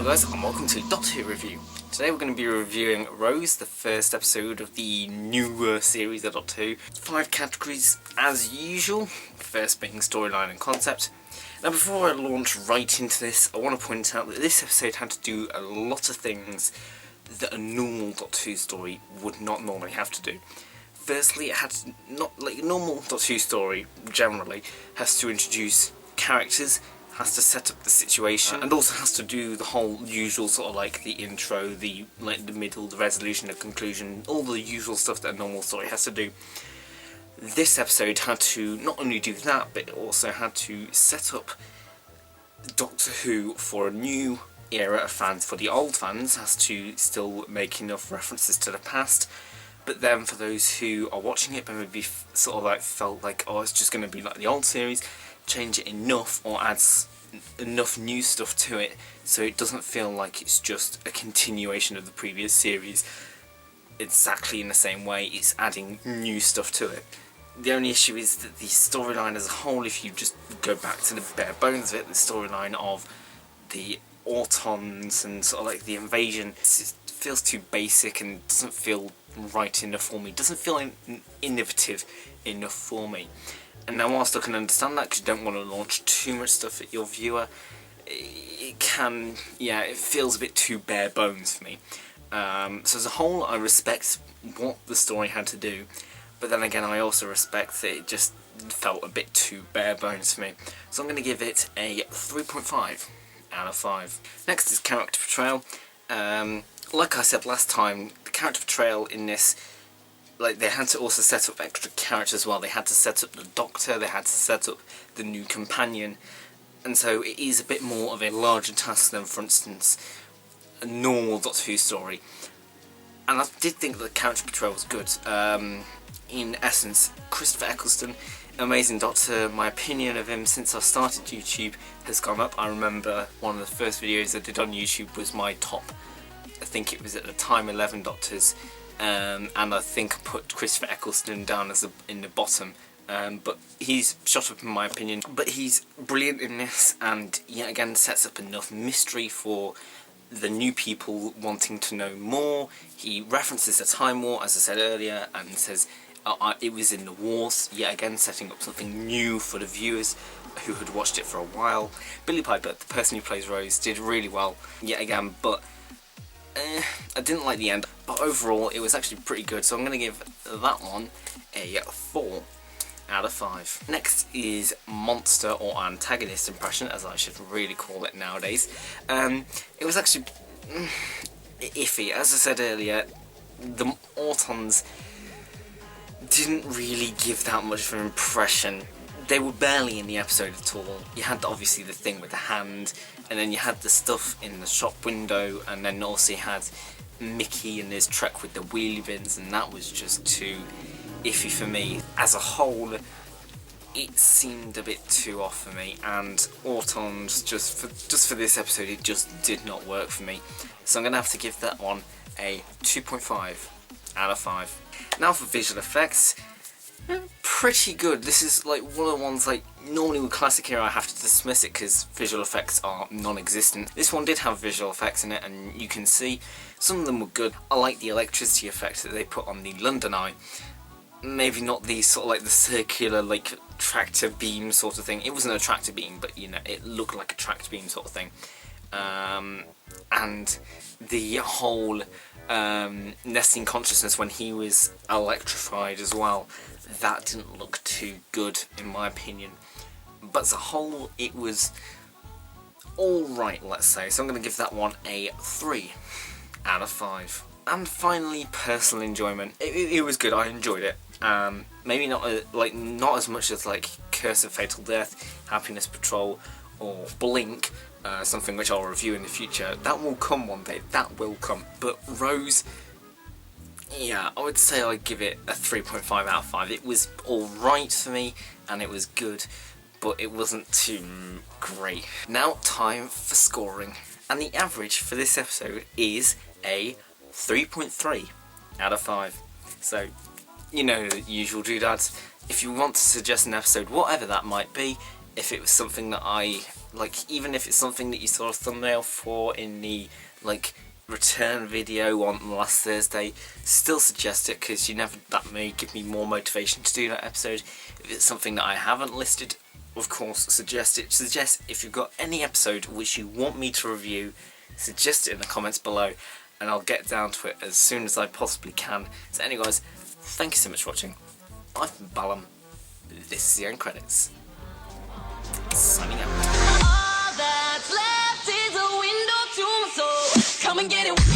guys, and welcome to Doctor Who Review. Today we're going to be reviewing Rose, the first episode of the newer series of Doctor Who. 5 categories as usual, first being storyline and concept. Now before I launch right into this, I want to point out that this episode had to do a lot of things that a normal Doctor Who story would not normally have to do. Firstly, it had to, not like a normal Doctor Who story generally, has to introduce characters, has to set up the situation, and also has to do the whole usual sort of like the intro, the middle, the resolution, the conclusion, all the usual stuff that a normal story has to do. This episode had to not only do that, but it also had to set up Doctor Who for a new era of fans. For the old fans, has to still make enough references to the past, but then for those who are watching it but maybe sort of like felt like, oh, it's just going to be like the old series, change it enough or adds enough new stuff to it so it doesn't feel like it's just a continuation of the previous series exactly in the same way. It's adding new stuff to it. The only issue is that the storyline as a whole, if you just go back to the bare bones of it, the storyline of the Autons and sort of like the invasion, it feels too basic and doesn't feel right enough for me, doesn't feel innovative enough for me. And now whilst I can understand that because you don't want to launch too much stuff at your viewer, it can, yeah, it feels a bit too bare bones for me. So as a whole, I respect what the story had to do, but then again I also respect that it just felt a bit too bare bones for me. So I'm going to give it a 3.5 out of 5. Next is character portrayal. Like I said last time, the character portrayal in this, like, they had to also set up extra characters as well. They had to set up the Doctor, they had to set up the new companion, and so it is a bit more of a larger task than, for instance, a normal Doctor Who story. And I did think that the character portrayal was good. In essence, Christopher Eccleston, amazing Doctor. My opinion of him since I started YouTube has gone up. I remember one of the first videos I did on YouTube was my top, I think it was at the time, 11 Doctors. And I think I put Christopher Eccleston down as in the bottom, but he's shot up in my opinion. But he's brilliant in this, and yet again sets up enough mystery for the new people wanting to know more. He references the Time War, as I said earlier, and says it was in the wars, yet again setting up something new for the viewers who had watched it for a while. Billie Piper, the person who plays Rose, did really well yet again, but I didn't like the end, but overall it was actually pretty good, so I'm going to give that one a 4 out of 5. Next is monster or antagonist impression, as I should really call it nowadays. It was actually iffy. As I said earlier, the Autons didn't really give that much of an impression. They were barely in the episode at all. You had obviously the thing with the hand, and then you had the stuff in the shop window, and then also you had Mickey and his trek with the wheelie bins, and that was just too iffy for me. As a whole, it seemed a bit too off for me, and Autons, just for this episode, it just did not work for me. So I'm going to have to give that one a 2.5 out of 5. Now for visual effects. Pretty good. This is like one of the ones, like, normally with classic era I have to dismiss it because visual effects are non-existent. This one did have visual effects in it, and you can see some of them were good. I like the electricity effect that they put on the London Eye. Maybe not the sort of like the circular like tractor beam sort of thing. It wasn't a tractor beam, but you know, it looked like a tractor beam sort of thing. And the whole nesting consciousness when he was electrified as well, that didn't look too good in my opinion, but as a whole it was alright, let's say. So I'm going to give that one a 3 out of 5. And finally, personal enjoyment. It was good. I enjoyed it. Maybe not not as much as like Curse of Fatal Death, Happiness Patrol, or Blink, something which I'll review in the future. That will come one day. That will come. But Rose, yeah, I would say I'd give it a 3.5 out of 5. It was alright for me, and it was good, but it wasn't too great. Now, time for scoring. And the average for this episode is a 3.3 out of 5. So, you know the usual doodads. If you want to suggest an episode, whatever that might be, if it was something that I like, even if it's something that you saw a thumbnail for in the like return video on last Thursday, still suggest it, because that may give me more motivation to do that episode. If it's something that I haven't listed, of course, suggest it. Suggest if you've got any episode which you want me to review, suggest it in the comments below, and I'll get down to it as soon as I possibly can. So anyway guys, thank you so much for watching. I've been Balam. This is the end credits. Signing out. All that's left is a window to my soul. Come and get it.